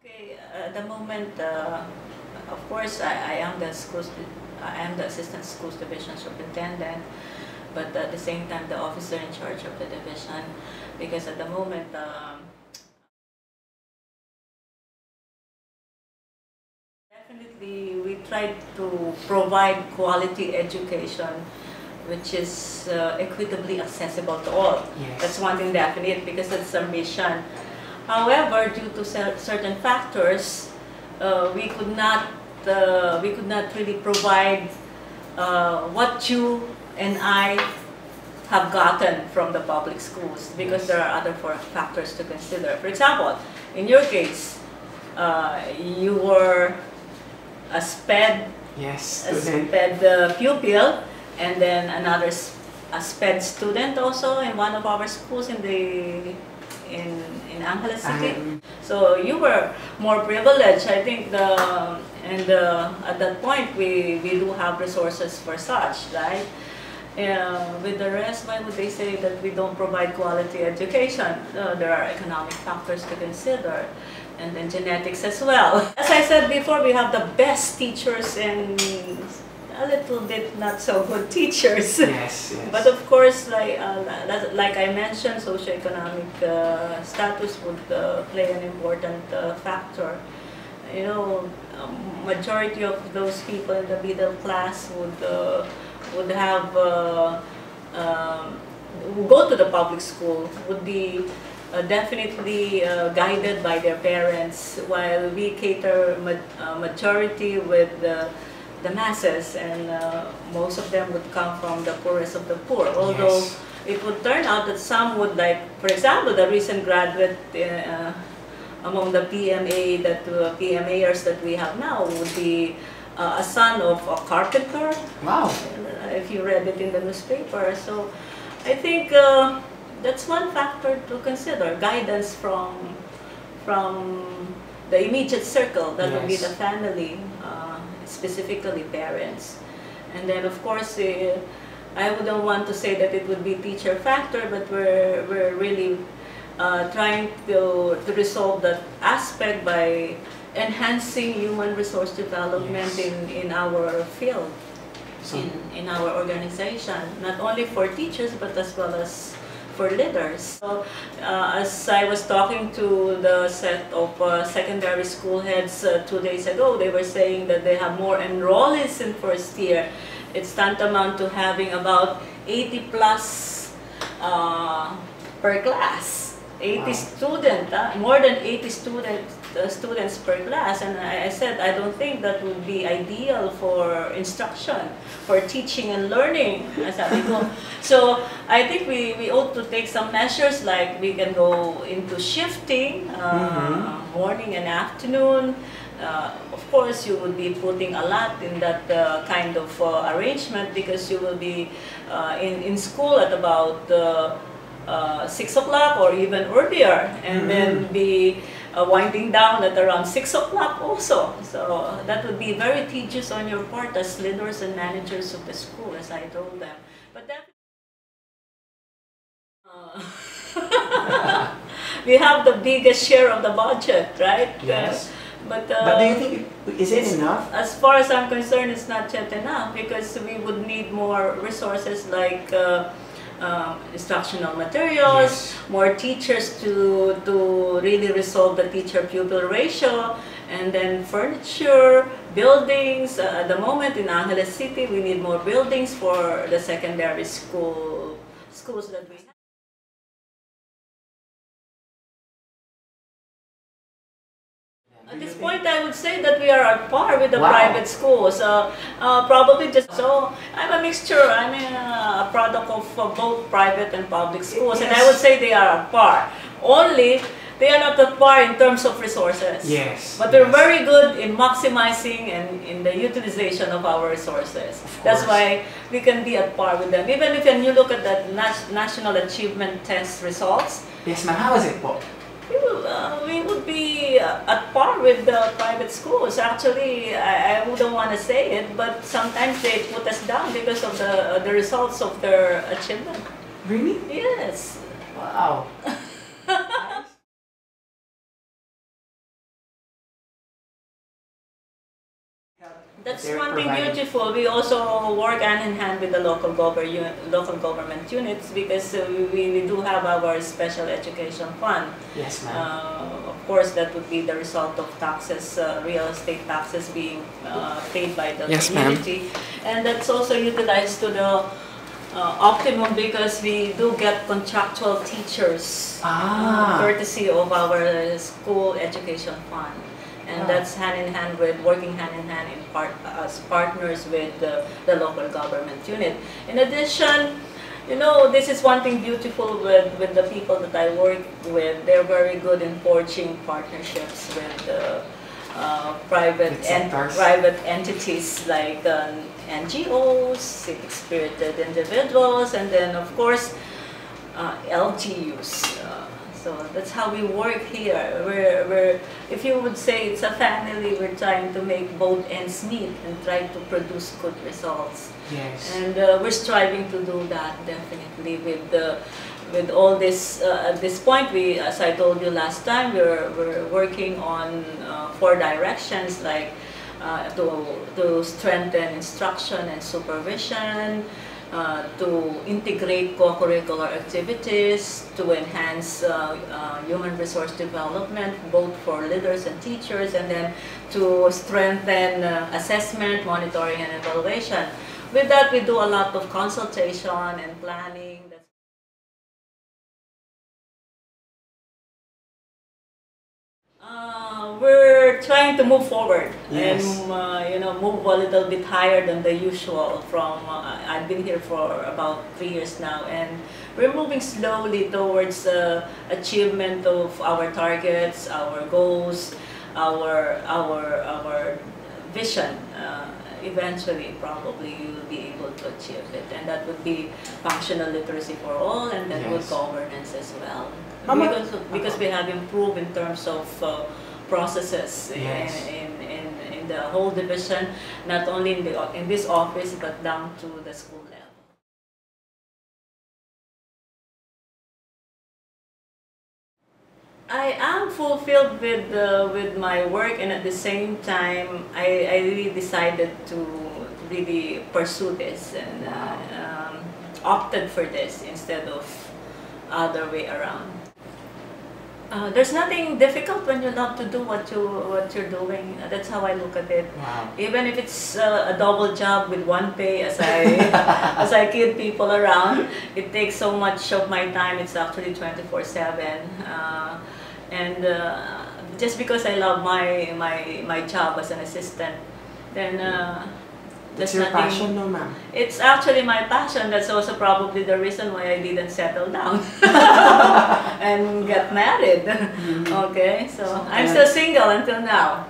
Okay, at the moment, of course, I am I am the assistant schools division superintendent, but at the same time, the officer in charge of the division, because at the moment, definitely we try to provide quality education, which is equitably accessible to all. Yes. That's one thing definite because it's a mission. However, due to certain factors, we could not really provide what you and I have gotten from the public schools because there are other factors to consider. For example, in your case, you were a SPED, Yes, a student. SPED pupil, and then a SPED student also in one of our schools in Angeles City. So you were more privileged. I think at that point we do have resources for such, right? With the rest, why would they say that we don't provide quality education? There are economic factors to consider, and then genetics as well. As I said before, we have the best teachers and a little bit not so good teachers. Yes, yes. But of course, like I mentioned, socioeconomic status would play an important factor. You know, majority of those people in the middle class would have who go to the public school would be definitely guided by their parents, while we cater majority with the masses, and most of them would come from the poorest of the poor. Although Yes. it would turn out that some would, like, for example, the recent graduate among the PMAers that we have now would be a son of a carpenter. Wow. If you read it in the newspaper. So I think that's one factor to consider, guidance from the immediate circle, that would be the family, specifically parents. And then of course, I wouldn't want to say that it would be teacher factor, but we're really trying to resolve that aspect by enhancing human resource development in our field, So, in our organization, not only for teachers but as well as for leaders. So, as I was talking to the set of secondary school heads 2 days ago, they were saying that they have more enrollees in first year. It's tantamount to having about 80 plus per class. 80 students, more than 80 students per class, and I said I don't think that would be ideal for instruction, for teaching and learning. So I think we ought to take some measures, like we can go into shifting morning and afternoon. Of course, you will be putting a lot in that kind of arrangement, because you will be in school at about 6 o'clock or even earlier, and then be winding down at around 6 o'clock also. So that would be very tedious on your part as leaders and managers of the school, as I told them. But that we have the biggest share of the budget, right? yes. But do you think, is it enough? As far as I'm concerned, it's not yet enough, because we would need more resources, like instructional materials, more teachers to really resolve the teacher-pupil ratio, and then furniture, buildings. At the moment in Angeles City, we need more buildings for the secondary schools that we have. At this point, I would say that we are at par with the private schools. Probably just so. I'm a mixture. I'm a product of both private and public schools, and I would say they are at par. Only they are not at par in terms of resources. Yes. But they're very good in maximizing and in the utilization of our resources. That's why we can be at par with them. Even if you look at the National Achievement Test results. Yes, ma'am. How is it, po? We would be at par with the private schools. Actually, I wouldn't want to say it, but sometimes they put us down because of the results of their achievement. Really? Yes. Wow. That's they're one thing providing? beautiful. We also work hand in hand with the local government units because we do have our special education fund. Yes, ma'am. Of course, that would be the result of taxes, real estate taxes being paid by the Yes, ma'am. community. And that's also utilized to the optimum because we do get contractual teachers courtesy of our school education fund. And that's hand in hand with working hand in hand as partners with the local government unit. In addition, you know, this is one thing beautiful with the people that I work with. They're very good in forging partnerships with private entities like NGOs, civic-spirited individuals, and then of course LGUs. So that's how we work here. We're, if you would say it's a family, we're trying to make both ends meet and try to produce good results. Yes. And we're striving to do that definitely with all this. At this point, as I told you last time, we're working on 4 directions like to strengthen instruction and supervision. To integrate co-curricular activities, to enhance human resource development, both for leaders and teachers, and then to strengthen assessment, monitoring, and evaluation. With that, we do a lot of consultation and planning. We're trying to move forward and you know, move a little bit higher than the usual. I've been here for about 3 years now, and we're moving slowly towards achievement of our targets, our goals, our vision. Eventually, probably you'll be able to achieve it, and that would be functional literacy for all, and then good governance as well. Because we have improved in terms of processes in the whole division, not only in this office but down to the school level. I am fulfilled with my work, and at the same time, I really decided to really pursue this and opted for this instead of other way around. There's nothing difficult when you love to do what you're doing. That's how I look at it. Wow. Even if it's a double job with one pay, as I kid people around, it takes so much of my time. It's actually 24/7, and just because I love my job as an assistant, then. It's your passion, no, ma'am? It's actually my passion. That's also probably the reason why I didn't settle down and get married. Okay, so I'm still single until now.